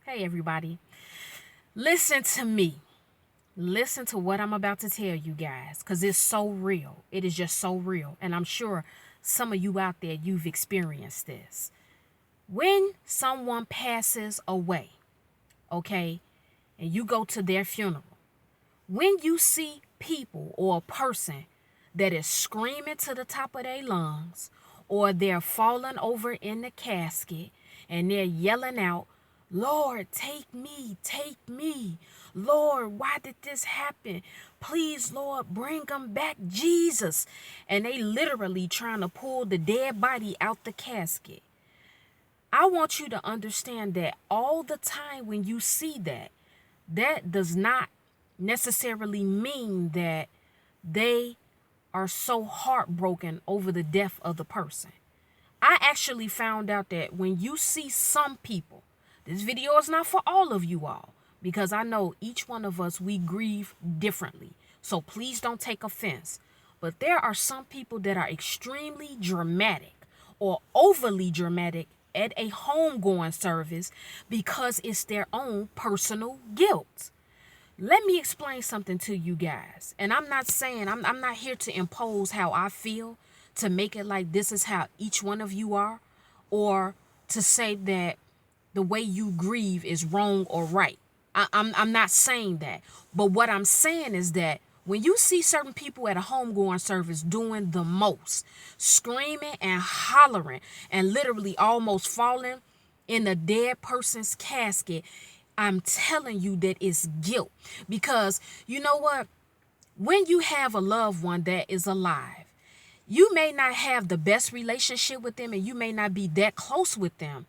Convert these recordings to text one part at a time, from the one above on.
Hey, everybody. Listen to me. Listen to what I'm about to tell you guys because it's so real. It is just so real. And I'm sure some of you out there, you've experienced this. When someone passes away, okay, and you go to their funeral, when you see people or a person that is screaming to the top of their lungs, or they're falling over in the casket and they're yelling out, Lord, take me, take me. Lord, why did this happen? Please, Lord, bring them back, Jesus. And they literally trying to pull the dead body out the casket. I want you to understand that all the time when you see that, that does not necessarily mean that they are so heartbroken over the death of the person. I actually found out that when you see some people, this video is not for all of you all, because I know each one of us, we grieve differently. So please don't take offense. But there are some people that are extremely dramatic or overly dramatic at a homegoing service because it's their own personal guilt. Let me explain something to you guys. And I'm not saying, I'm not here to impose how I feel, to make it like this is how each one of you are, or to say that the way you grieve is wrong or right. I'm not saying that. But what I'm saying is that when you see certain people at a homegoing service doing the most, screaming and hollering and literally almost falling in a dead person's casket, I'm telling you that it's guilt. Because you know what? When you have a loved one that is alive, you may not have the best relationship with them and you may not be that close with them.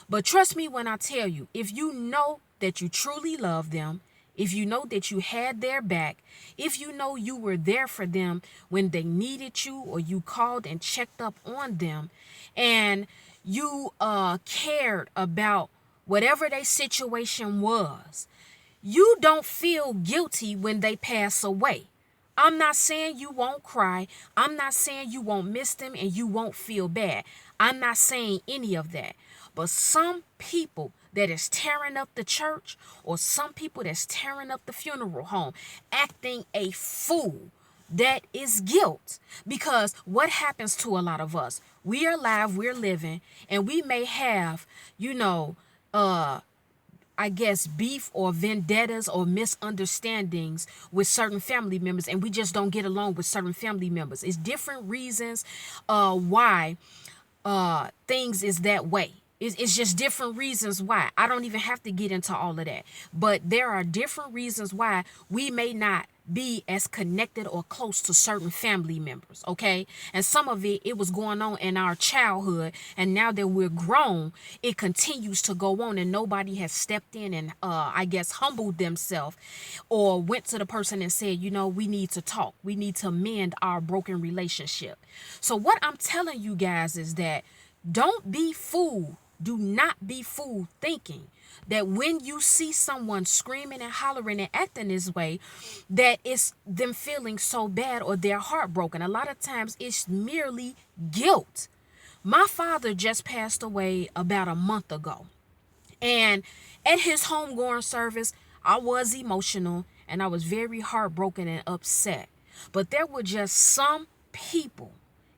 But trust me when I tell you, if you know that you truly love them, if you know that you had their back, if you know you were there for them when they needed you or you called and checked up on them, and you cared about whatever their situation was, you don't feel guilty when they pass away. I'm not saying you won't cry. I'm not saying you won't miss them and you won't feel bad. I'm not saying any of that. But some people that is tearing up the church, or some people that's tearing up the funeral home, acting a fool, that is guilt. Because what happens to a lot of us? We are alive, we're living, and we may have, I guess, beef or vendettas or misunderstandings with certain family members, and we just don't get along with certain family members. It's different reasons why things is that way. It's just different reasons why. I don't even have to get into all of that. But there are different reasons why we may not be as connected or close to certain family members, okay? And some of it was going on in our childhood, and now that we're grown, it continues to go on, and nobody has stepped in and I guess humbled themselves or went to the person and said, we need to talk. We need to mend our broken relationship. So what I'm telling you guys is that don't be fooled. Do not be fooled thinking that when you see someone screaming and hollering and acting this way, that it's them feeling so bad or they're heartbroken. A lot of times it's merely guilt. My father just passed away about a month ago. And at his homegoing service, I was emotional and I was very heartbroken and upset. But there were just some people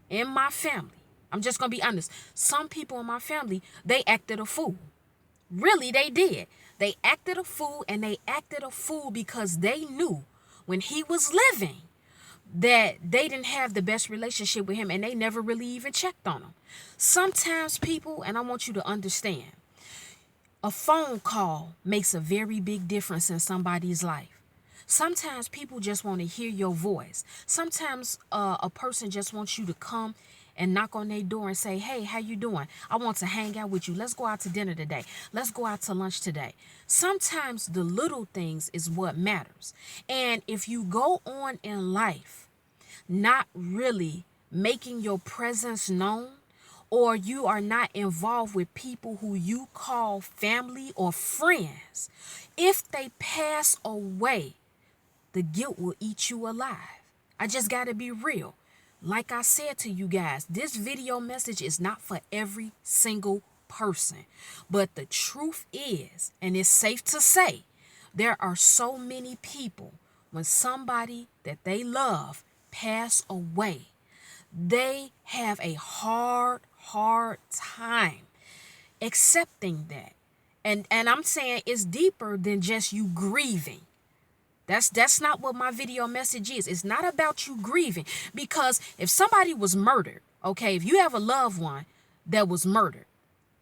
in my family. I'm just going to be honest. Some people in my family, they acted a fool. Really, they did. They acted a fool, and they acted a fool because they knew when he was living that they didn't have the best relationship with him, and they never really even checked on him. Sometimes people, and I want you to understand, a phone call makes a very big difference in somebody's life. Sometimes people just want to hear your voice. Sometimes a person just wants you to come and knock on their door and say, hey, how you doing? I want to hang out with you. Let's go out to dinner today. Let's go out to lunch today. Sometimes the little things is what matters. And if you go on in life not really making your presence known, or you are not involved with people who you call family or friends, if they pass away, the guilt will eat you alive. I just got to be real. Like I said to you guys, this video message is not for every single person. But the truth is, and it's safe to say, there are so many people, when somebody that they love pass away, they have a hard time accepting that. And I'm saying it's deeper than just you grieving. That's not what my video message is. It's not about you grieving. Because if somebody was murdered, okay, if you have a loved one that was murdered,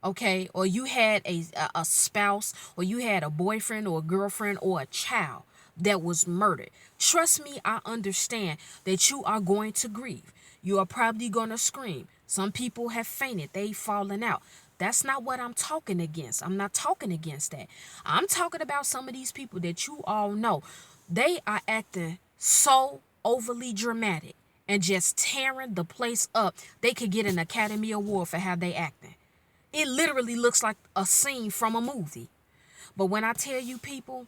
okay, or you had a spouse, or you had a boyfriend or a girlfriend or a child that was murdered, trust me, I understand that you are going to grieve. You are probably going to scream. Some people have fainted. They've fallen out. That's not what I'm talking against. I'm not talking against that. I'm talking about some of these people that you all know. They are acting so overly dramatic and just tearing the place up. They could get an Academy Award for how they acting. It literally looks like a scene from a movie. But when I tell you people,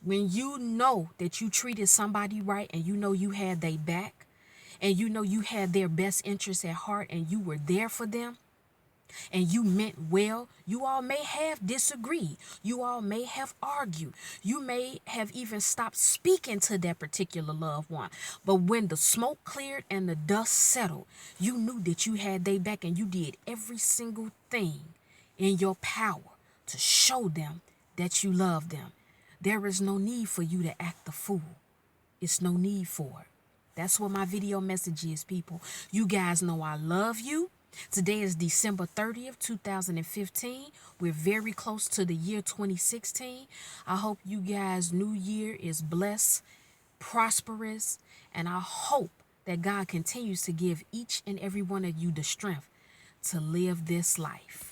when you know that you treated somebody right and you know you had their back and you know you had their best interests at heart and you were there for them and you meant well, you all may have disagreed. You all may have argued. You may have even stopped speaking to that particular loved one. But when the smoke cleared and the dust settled, you knew that you had their back and you did every single thing in your power to show them that you love them. There is no need for you to act the fool. It's no need for it. That's what my video message is, people. You guys know I love you. Today is December 30th, 2015. We're very close to the year 2016. I hope you guys' new year is blessed, prosperous, and I hope that God continues to give each and every one of you the strength to live this life.